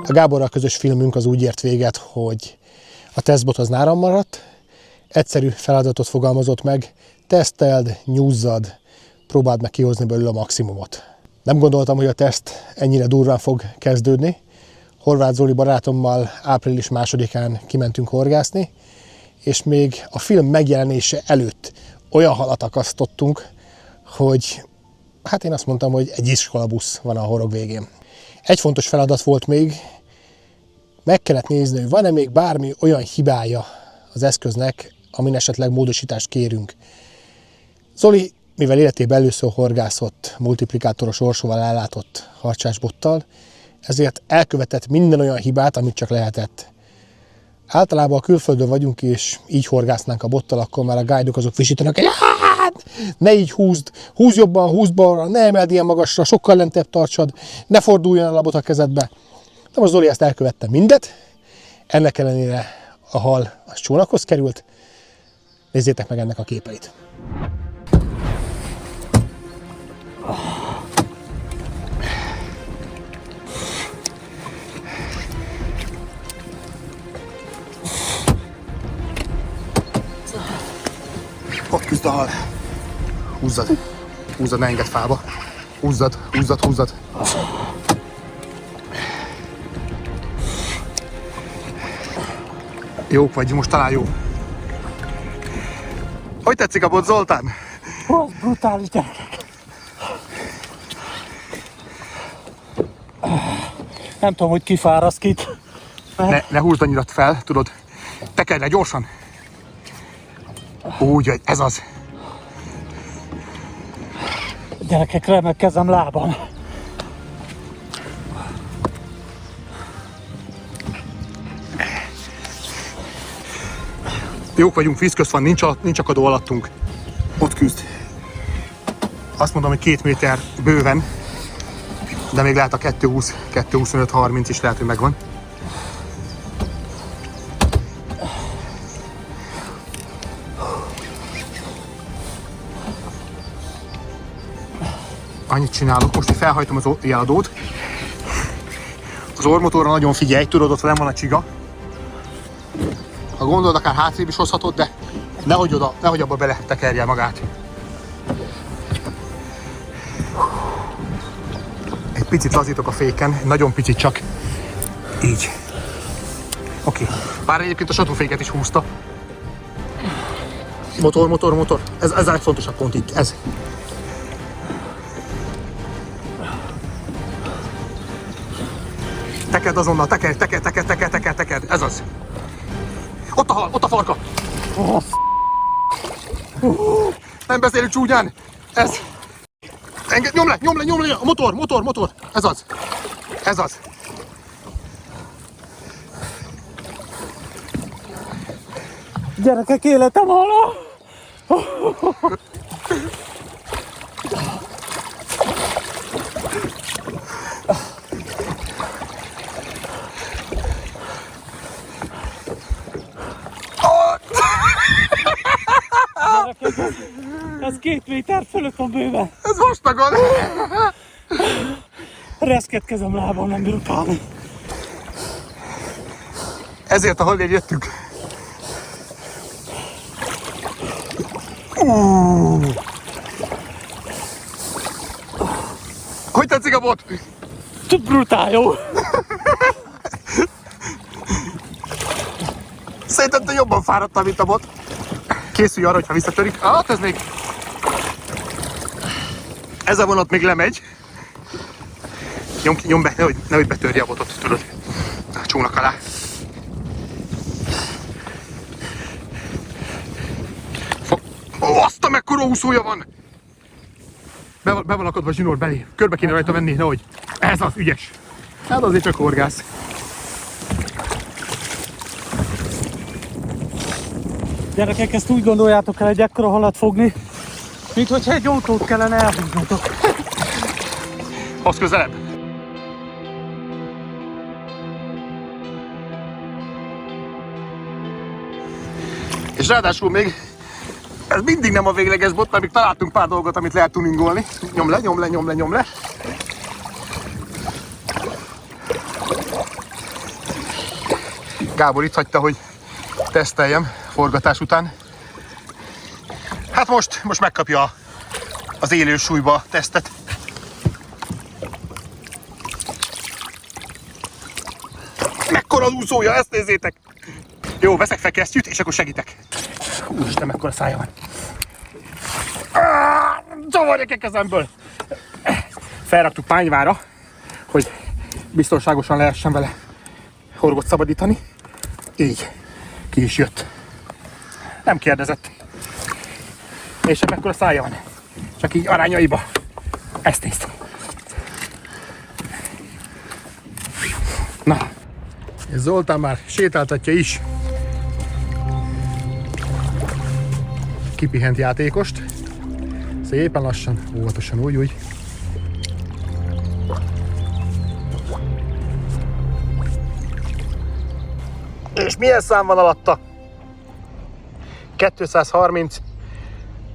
A Gáborral közös filmünk az úgy ért véget, hogy a tesztbot az náram maradt, egyszerű feladatot fogalmazott meg, teszteld, nyúzzad, próbáld meg kihozni belőle a maximumot. Nem gondoltam, hogy a teszt ennyire durván fog kezdődni. Horváth Zoli barátommal április 2-án kimentünk horgászni, és még a film megjelenése előtt olyan halat akasztottunk, hogy hát én azt mondtam, hogy egy iskolabusz van a horog végén. Egy fontos feladat volt még, meg kellett nézni, hogy van-e még bármi olyan hibája az eszköznek, amin esetleg módosítást kérünk. Zoli, mivel életében először horgászott, multiplikátoros orsóval ellátott harcsásbottal, ezért elkövetett minden olyan hibát, amit csak lehetett. Általában a külföldön vagyunk, és így horgásznánk a bottal, akkor már a guide-ok azok visítanak, hogy ne így húzd, húzz jobban, húzz balra, ne emeld ilyen magasra, sokkal lentebb tartsad, ne forduljon el a bot a kezedbe. De most Zoli ezt elkövette mindet, ennek ellenére a hal az csónakhoz került. Nézzétek meg ennek a képeit. Ott küzd a hal. Húzzad. Húzzad, ne engedd fába. Húzzad, húzzad, húzzad. Jók vagy, most talán jó. Hogy tetszik a bot, Zoltán? Az brutális, gyerekek. Nem tudom, hogy kifáraszt kit. Ne húzd annyira fel, tudod. Tekerj le gyorsan. Úgy, hogy ez az. Gyerekek, remek kezem, lábam. Jók vagyunk, víz közt van, nincs akadó alattunk. Ott küzd. Azt mondom, hogy 2 méter bőven, de még lehet a 220, 225, 30 is lehet, hogy megvan. Annyit csinálok, most, hogy felhajtom az jeladót. Az orrmotorra nagyon figyelj, tudod, ott nem van a csiga. Ha gondolod, akár hátrébb is hozhatod, de nehogy abba bele tekerje magát. Egy picit lazítok a féken, nagyon picit csak. Így. Oké. Bár egyébként a satúféket is húzta. Motor. Ez a legfontosabb pont itt, ez. Tekerd azonnal, tekerd, ez az. Ott a hal, ott a farka. Nem beszélünk csúnyán. Ez. Engedd, nyom le, a motor. Ez az. Gyerekek, életem hala! Gyerekek, ez 2 méter fölött van bőven. Ez vastagon. Reszket kezem, lábam, nem bírok állni. Ezért a hallér jöttünk. Hogy tetszik a bot? Brutál jó. Szerintem te jobban fáradtál, mint a bot. Készülj arra, hogyha visszatörik. Hát ez még... Ez a vonat még lemegy. Nyom be, nehogy betörje a botot, tudod. A csónak alá. Azt a mekkora úszója van! Be van akadva a zsinór belé. Körbe kéne rajta menni, nehogy. Ez az, ügyes. Hát azért csak horgász. Gyerekek, ezt úgy gondoljátok el, egy ekkora halat fogni, mint hogyha egy autót kellene elhúznotok. Hozz közelebb! És ráadásul még ez mindig nem a végleges bot, mert még találtunk pár dolgot, amit lehet tuningolni. Nyom le, nyom le, nyom le, nyom le. Gábor itt hagyta, hogy teszteljem forgatás után. Hát most megkapja az élő súlyba tesztet. Mekkora az úszója, ezt nézzétek! Jó, veszek fel kesztyűt, és akkor segítek. Úristen, mekkora szája van. Csavarjak a kezemből! Felraktuk pányvára, hogy biztonságosan lehessen vele horgot szabadítani. Így. Ki is jött. Nem kérdezett. És mekkora szája van. Csak így arányaiba. Ezt nézd. Na. És Zoltán már sétáltatja is kipihent játékost. Szépen lassan, óvatosan úgy. És milyen szám van alatta? 230.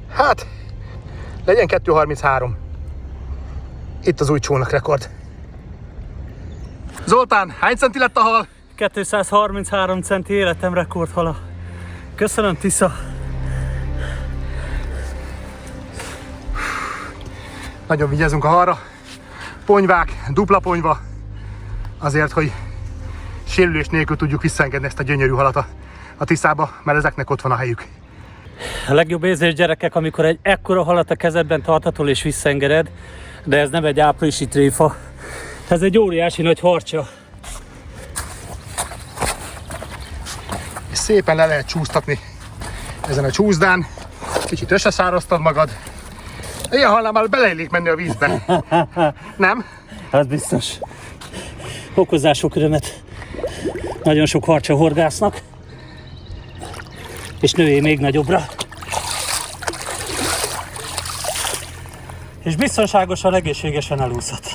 Hát, legyen 233. Itt az új csónakrekord. Zoltán, hány centi lett a hal? 233 centi életem rekordhala. Köszönöm, Tisza. Nagyon vigyázunk a halra. Ponyvák, dupla ponyva. Azért, hogy sérülés nélkül tudjuk visszaengedni ezt a gyönyörű halat a Tiszába, mert ezeknek ott van a helyük. A legjobb érzés, gyerekek, amikor egy ekkora halat a kezedben tarthatol és visszaengeded, de ez nem egy áprilisi tréfa. Ez egy óriási nagy harcsa. És szépen le lehet csúsztatni ezen a csúszdán. Kicsit összeszáraztad magad. Ilyen halnál már beleillik menni a vízbe. Nem? Ez biztos. Okozzál sok örömet. Nagyon sok harcsa horgásznak. És nőjé még nagyobbra. És biztonságosan, egészségesen elúszhat.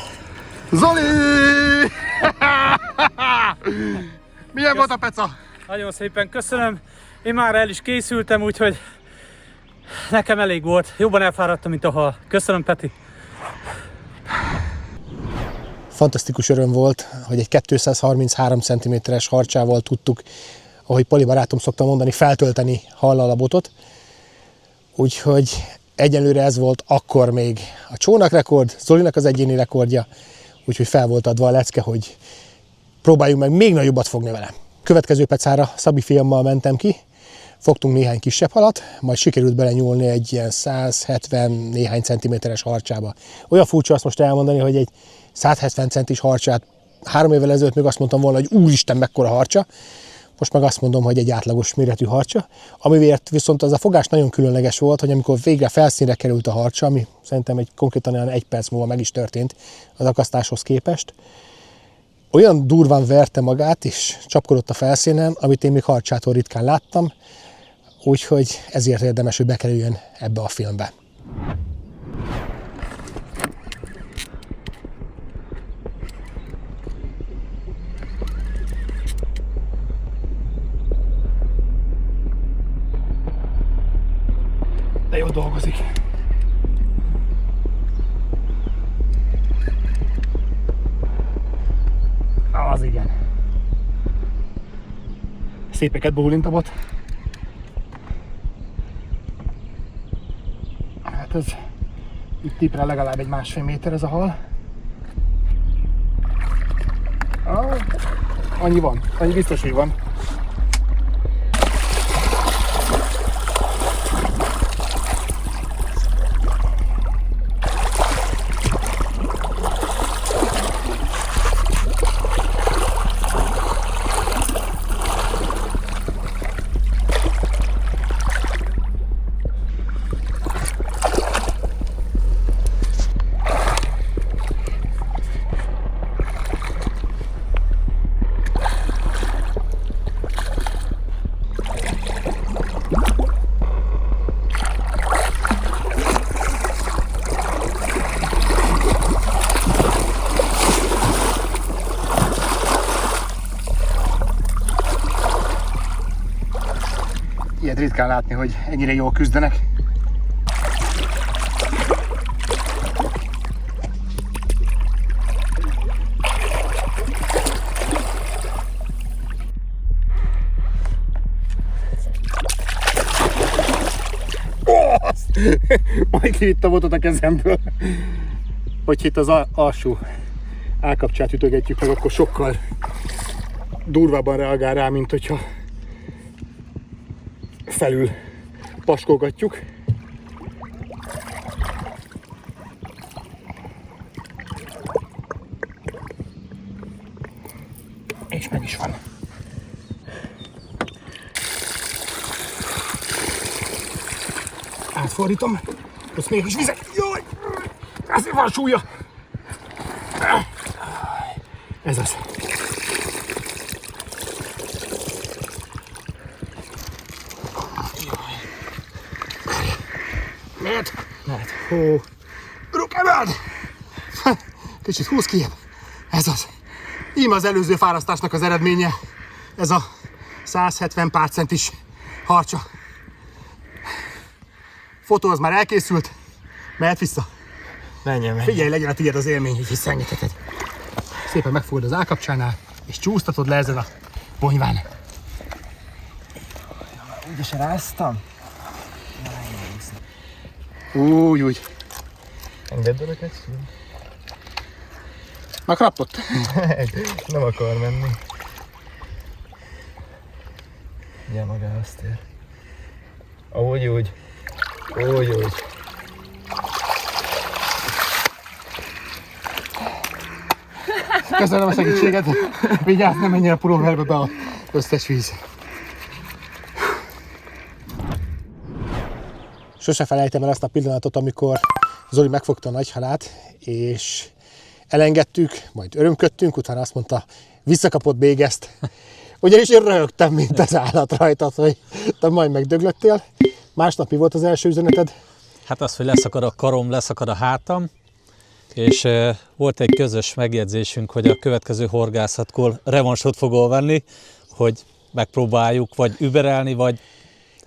Zoli! Milyen volt a peca? Nagyon szépen köszönöm. Én már el is készültem, úgyhogy nekem elég volt. Jobban elfáradtam, mint a hal. Köszönöm, Peti. Fantasztikus öröm volt, hogy egy 233 cm-es harcsával tudtuk, ahogy Pali barátom szokta mondani, feltölteni hallal a botot. Úgyhogy egyelőre ez volt akkor még a csónakrekord, Zolinak az egyéni rekordja, úgyhogy fel volt adva a lecke, hogy próbáljunk meg még nagyobbat fogni vele. Következő pecára Szabi fiammal mentem ki, fogtunk néhány kisebb halat, majd sikerült belenyúlni egy ilyen 170 néhány centiméteres harcsába. Olyan furcsa azt most elmondani, hogy egy 170 centis harcsát 3 évvel ezelőtt még azt mondtam volna, hogy úristen, mekkora harcsa. Most meg azt mondom, hogy egy átlagos méretű harcsa, amiért viszont az a fogás nagyon különleges volt, hogy amikor végre felszínre került a harcsa, ami szerintem konkrétan olyan 1 perc múlva meg is történt az akasztáshoz képest, olyan durván verte magát és csapkodott a felszínen, amit én még harcsától ritkán láttam, úgyhogy ezért érdemes, hogy bekerüljön ebbe a filmbe. De jól dolgozik. Az igen. Szépeket bólint a bot. Hát ez itt tipre legalább egy 1,5 méter ez a hal. Annyi van, annyi biztos, hogy van. Ilyet ritkán látni, hogy ennyire jól küzdenek. Majd kivitt a botot a kezemből. Hogy itt az alsó állkapcsát ütögetjük meg, akkor sokkal durvábban reagál rá, mint hogyha felül paskolgatjuk. És meg is van. Átfordítom, ott mégis vizek. Jaj! Ezért van súlya! Ez az. Mehet? Mehet. Hó. Ruk, emeld! Kicsit húz ki. Ez az. Íme az előző fárasztásnak az eredménye. Ez a 170 pár centis harcsa. Fotó az már elkészült. Mehet vissza. Menjen. Figyelj, legyen a tiéd az élmény, hogy visszaengedheted. Szépen megfogod az állkapcsánál, és csúsztatod le ezen a ponyván. Úgy is ráztam. Úgy. Engedd el a kecsit. Megkrapott? Nem akar menni. Ugye magához tér. Úgy. Köszönöm a segítséget. Vigyázz, nem menjen a pulóverbe be az összes víz. Sose felejtem el azt a pillanatot, amikor Zoli megfogta a nagyhalát, és elengedtük, majd örömködtünk, utána azt mondta, visszakapott még ezt. Ugyanis én röhögtem, mint az állat rajtad, hogy te majd megdöglöttél. Másnap mi volt az első üzeneted? Hát az, hogy leszakad a karom, leszakad a hátam, és volt egy közös megjegyzésünk, hogy a következő horgászatkor revansot fogol venni, hogy megpróbáljuk vagy überelni, vagy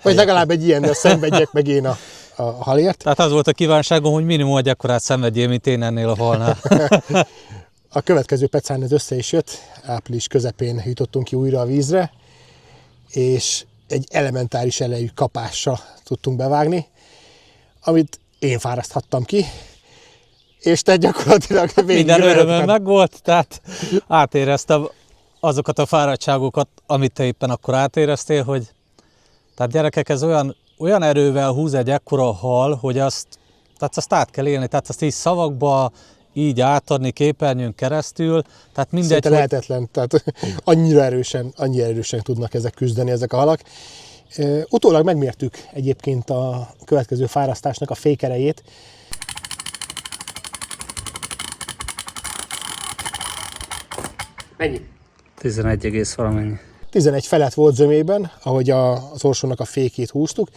legalább egy ilyennel szenvedjek meg én a halért. Tehát az volt a kívánságom, hogy minimum egy akkorát szenvedjél, mint én ennél a halnál. A következő pecán ez össze is jött, április közepén jutottunk ki újra a vízre, és egy elementáris elejű kapással tudtunk bevágni, amit én fáraszthattam ki, és te gyakorlatilag végig Minden örömöm megvolt, tehát átéreztem azokat a fáradtságokat, amit te éppen akkor átéreztél, hogy tehát gyerekek, ez olyan erővel húz egy ekkora hal, hogy azt át kell élni, tehát azt így szavakba, így átadni képernyőn keresztül, tehát mindegy, szinte lehetetlen, tehát annyira erősen tudnak ezek küzdeni, ezek a halak. Utólag megmértük egyébként a következő fárasztásnak a fékerejét. Mennyi? 11, valamennyi. 11 felett volt zömében, ahogy az orsónak a fékét húztuk.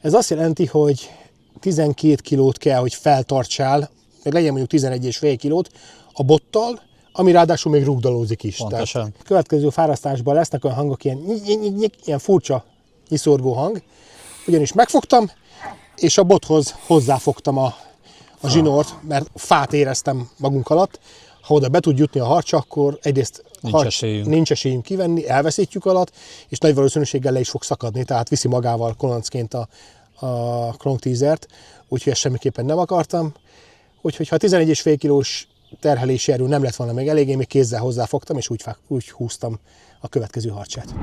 Ez azt jelenti, hogy 12 kilót kell, hogy feltartsál, meg legyen mondjuk 11,5 kilót a bottal, ami ráadásul még rugdalózik is. Pontosan. Tehát a következő fárasztásban lesznek olyan hangok, ilyen furcsa nyiszorgó hang, ugyanis megfogtam, és a bothoz hozzáfogtam a zsinort, mert fát éreztem magunk alatt. Ha oda be tud jutni a harcsa, akkor egyrészt nincs esélyünk kivenni, elveszítjük alatt, és nagy valószínűséggel le is fog szakadni, tehát viszi magával koloncként a klongtízert, úgyhogy ezt semmiképpen nem akartam. Úgyhogy ha 11,5 kilós terhelési erő nem lett volna még elég, én még kézzel hozzáfogtam, és úgy húztam a következő harcsát.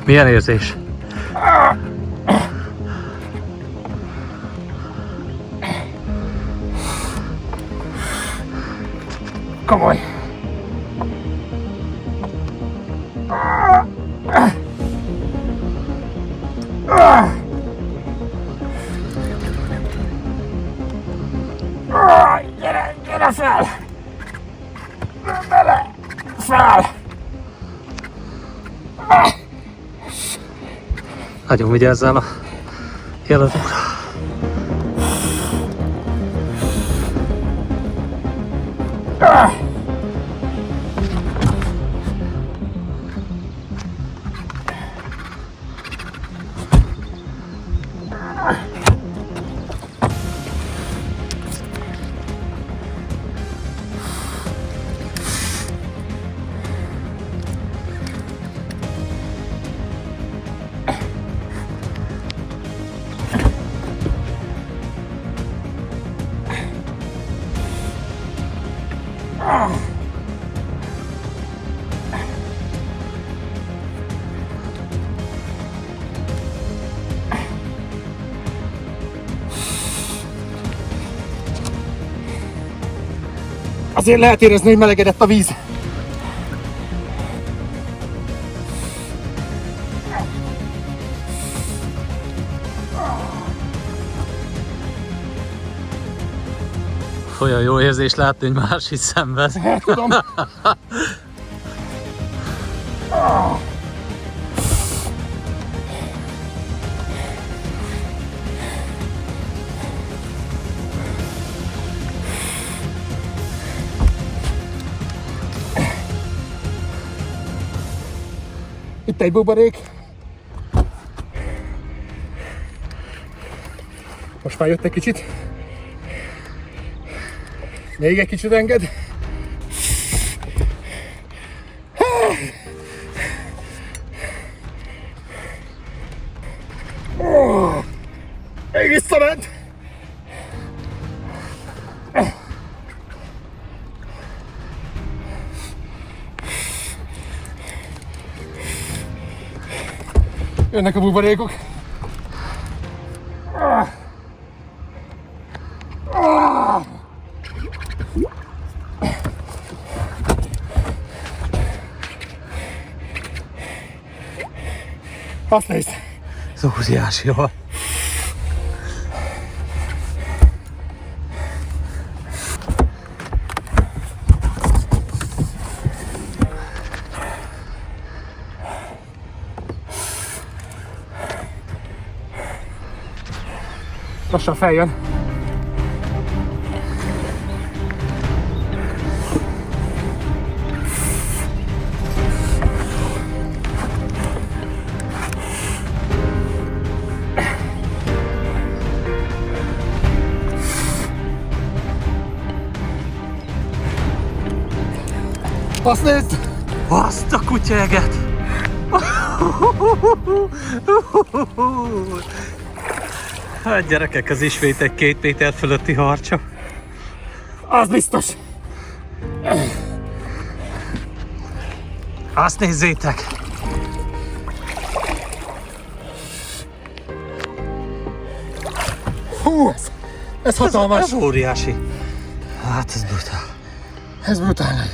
Milyen érzés? Komoly! Gyere fel! Bele! Fel! Nagyon vigyázzál a jeladóra. Azért lehet érezni, hogy melegedett a víz. Olyan jó érzés látni, hogy más is szenved. Tudom. Itt egy buborék. Most már jött egy kicsit. Még egy kicsit enged. Még visszament. Jönnek a buborékok. Azt nézd! Ez óriási van. Lassan feljön. Azt nézd! Azt a kutyaeget! Hát gyerekek, ez ismét egy 2 méter fölötti harcsa. Az biztos! Azt nézzétek! Hú, ez hatalmas! Ez óriási. Hát ez brutál. Ez brutál.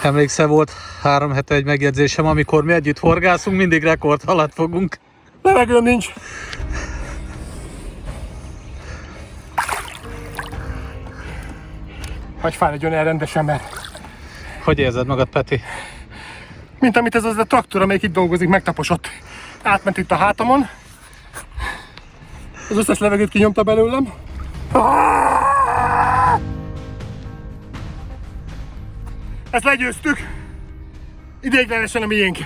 Emlékszel, volt 3 hete egy megjegyzésem, amikor mi együtt horgászunk, mindig rekordhalat fogunk. Levegőm nincs. Hagyj fáradjon el rendesen, mert Hogy érzed magad, Peti? mint amit ez az a traktor, amelyik itt dolgozik, megtaposott. Átment itt a hátamon. Az összes levegőt kinyomta belőlem. Ezt legyőztük. Ideiglenesen a miénk.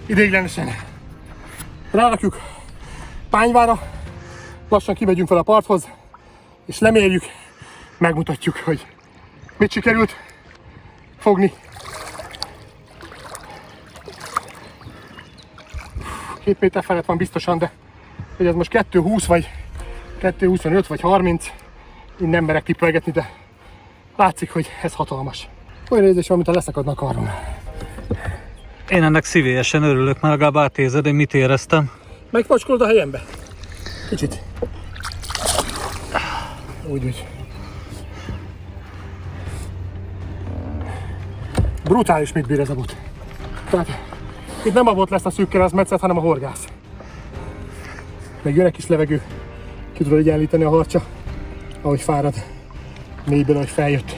Ideiglenesen. Rárakjuk pányvára, lassan kimegyünk fel a parthoz, és lemérjük, megmutatjuk, hogy mit sikerült fogni. 2 méter felett van biztosan, de hogy ez most 2,20 vagy 2,25 vagy 30, én nem merek tippelgetni, de látszik, hogy ez hatalmas. Olyan érzés van, mintha leszakadna a karrom. Én ennek szívélyesen örülök, mert legalább átérzed, én mit éreztem. Megfacskolod a helyembe? Kicsit. Úgy. Brutális, mit bír ez a bot. Tehát itt nem a bot lesz a szűk keresztmetszet, hanem a horgász. Meg jön egy kis levegő, ki tudod egyenlíteni a harcsa, ahogy fárad, mélyből, ahogy feljött.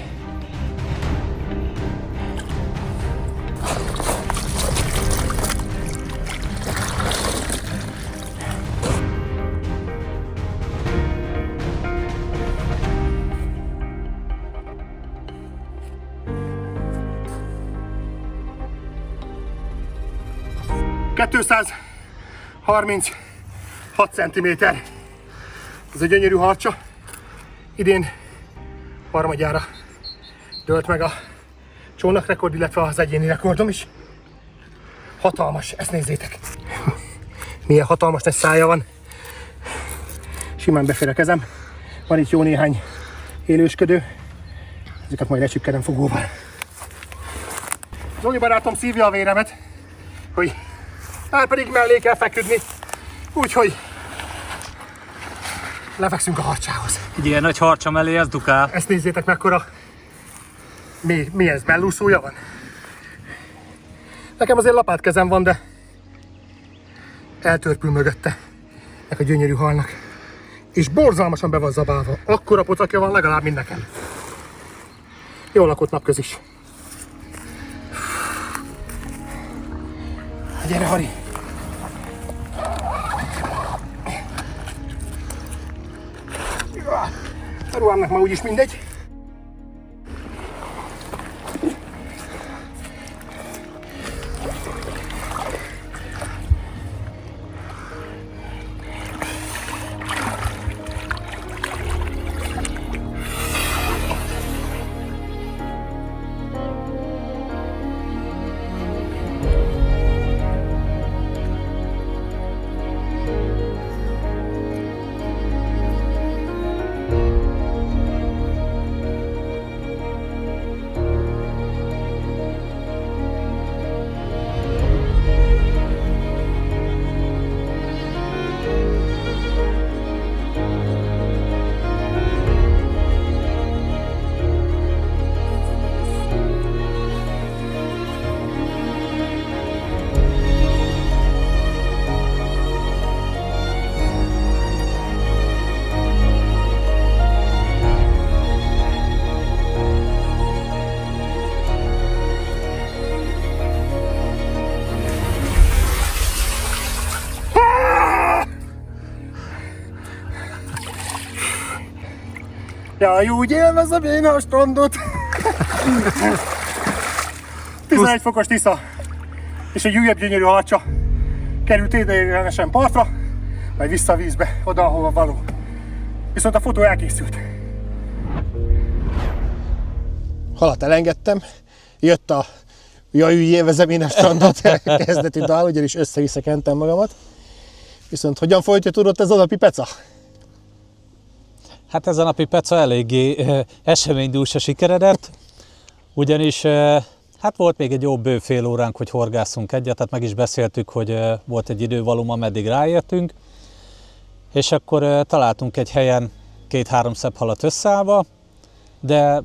...236 cm. Ez egy gyönyörű harcsa. Idén harmadjára dőlt meg a csónakrekord, illetve az egyéni rekordom is. Hatalmas, ezt nézzétek. Milyen hatalmas nagy szája van. Simán befér a kezem. Van itt jó néhány élősködő. Ezeket majd lecsipkedem fogóval. Zoli barátom szívja a véremet, hogy már pedig mellé kell feküdni. Úgyhogy lefekszünk a harcsához. Egy ilyen nagy harcsa mellé ez dukál. Ezt nézzétek, mekkora... Mi ez? Mellúszója van? Nekem azért lapátkezem van, de eltörpül mögötte ennek a gyönyörű halnak. És borzalmasan be van zabálva. Akkora pocakja van legalább, mint nekem. Jól lakott napközis. Gyere, Hari! A ruhámnak már úgyis mindegy. Jaj, úgy élvezem én a strandot! 11 fokos Tisza és egy újabb gyönyörű harcsa került ideiglenesen partra, majd vissza a vízbe, oda, ahova való. Viszont a fotó elkészült. Halat elengedtem, jött a jaj, úgy élvezem én a strandot kezdetű dal, ugyanis össze-vissza kentem magamat. Viszont hogyan folytatódott ez a napi peca? Hát ez a napi peca eléggé eseménydús a sikeredett, ugyanis hát volt még egy jó bő fél óránk, hogy horgászunk egyet, tehát meg is beszéltük, hogy volt egy idővalum, ameddig ráértünk, és akkor találtunk egy helyen 2-3 szebb halat összeállva, de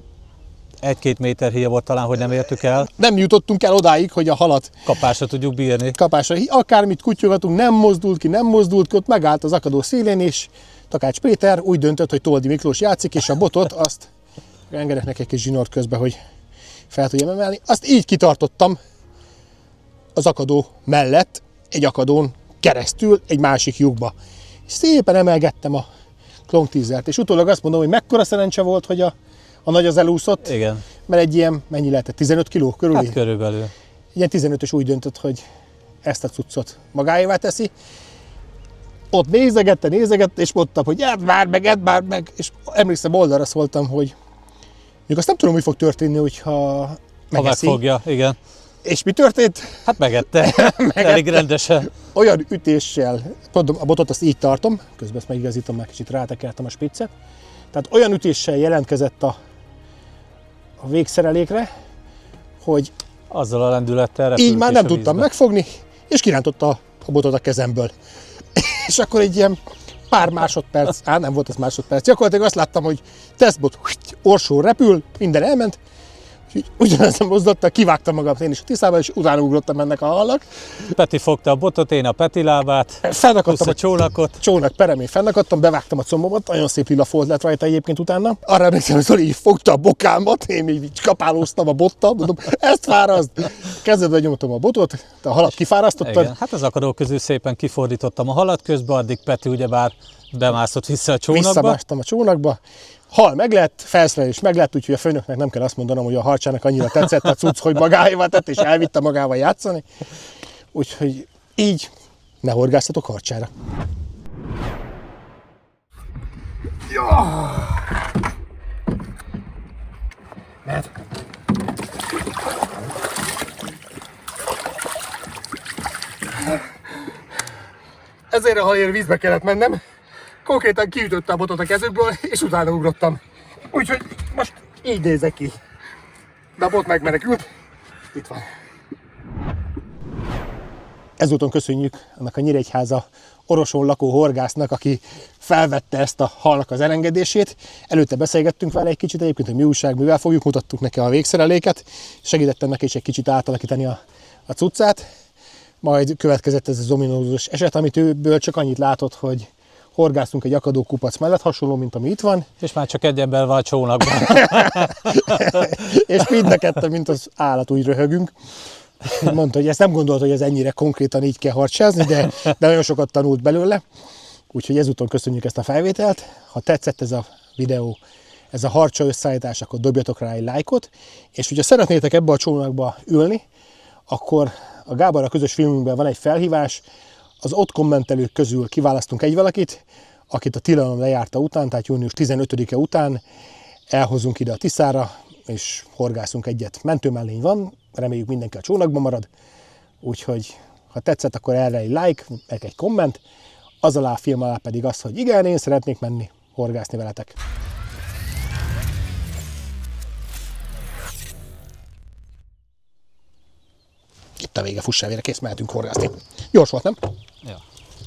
1-2 méter híja volt talán, hogy nem értük el. Nem jutottunk el odáig, hogy a halat Kapásra tudjuk bírni. kapásra, akármit kutyolgatunk, nem mozdult ki, ott megállt az akadó szélén, és Takács Péter úgy döntött, hogy Toldi Miklós játszik, és a botot azt engedek neki egy kis zsinort közbe, hogy fel tudjam emelni. Azt így kitartottam az akadó mellett, egy akadón keresztül, egy másik lyukba. Szépen emelgettem a klongtízert, és utólag azt mondom, hogy mekkora szerencse volt, hogy a nagy az elúszott. Igen. Mert egy ilyen, mennyi lehetett, 15 kiló körül? Hát körülbelül. Ilyen 15-ös úgy döntött, hogy ezt a cuccot magáévá teszi. Ott nézegette, és mondtam, hogy edd már meg, és emlékszem, oldalra szóltam, hogy még azt nem tudom, mi fog történni, hogyha Ha megeszi. megfogja, igen. És mi történt? Hát megette. Elég rendesen. Olyan ütéssel, mondom, a botot azt így tartom, közben ezt megigazítom, már kicsit rátekertem a spiccet. Tehát olyan ütéssel jelentkezett a végszerelékre, hogy Azzal a lendülettel repült így már is nem a tudtam vízbe. megfogni, és kirántotta a botot a kezemből. És akkor egy ilyen pár másodperc, nem volt ez másodperc, gyakorlatilag azt láttam, hogy tesztbot orsó repül, minden elment, és ugyanezen mozdottak, kivágtam magam én is a tiszába, és utána ugrottam ennek a halnak. Peti fogta a botot, én a Peti lábát, Felakadtam a a csónakot. csónak peremén, fennakadtam, bevágtam a combomat, nagyon szép lila folt lett rajta egyébként utána. Arra emlékszem, hogy Zoli így fogta a bokámat, én így kapálóztam a bottal, mondom, ezt fáraszd! Kezedbe nyomtam a botot, a halat kifárasztottad. Igen, hát az akadók közül szépen kifordítottam a halat, közben addig Peti ugyebár bemászott vissza a csónakba. Visszamástam a csónakba. Hal meglett, felszerelés meglett, úgyhogy a főnöknek nem kell azt mondanom, hogy a harcsának annyira tetszett a cucc, hogy magáévá tett, és elvitte magával játszani. Úgyhogy így ne horgásztatok harcsára. Mehet. Ezért a halért vízbe kellett mennem. Konkrétan kiütötte a botot a kezükből, és utána ugrottam. Úgyhogy most így nézek ki. De a bot megmenekült. Itt van. Ezúton köszönjük annak a Nyíregyháza Oroson lakó horgásznak, aki felvette ezt a halnak az elengedését. Előtte beszélgettünk vele egy kicsit egyébként, hogy mi újság, mivel fogjuk, mutattuk neki a végszereléket. Segítettem neki is egy kicsit átalakítani a cuccát. Majd következett ez az ominózus eset, amit őből csak annyit látott, hogy horgászunk egy akadó kupac mellett, hasonló, mint ami itt van. És már csak egy ember van a csónakban. És mind a ketten, mint az állat, úgy röhögünk. Mondta, hogy ezt nem gondolta, hogy ez ennyire konkrétan így kell harcsázni, de nagyon sokat tanult belőle. Úgyhogy ezúton köszönjük ezt a felvételt. Ha tetszett ez a videó, ez a harcsa összeállítás, akkor dobjatok rá egy lájkot. És hogyha szeretnétek ebbe a csónakba ülni, akkor a Gáborral közös filmünkben van egy felhívás. Az ott kommentelők közül kiválasztunk egy valakit, akit a tilalom lejárta után, tehát június 15-e után elhozunk ide a Tiszára, és horgászunk egyet. Mentőmellény van, reméljük mindenki a csónakban marad, úgyhogy ha tetszett, akkor erre egy like, meg egy komment, az alá a film alá pedig az, hogy igen, én szeretnék menni horgászni veletek. Itt a vége, fussál vére, kész, mehetünk horgászni. Gyors volt, nem?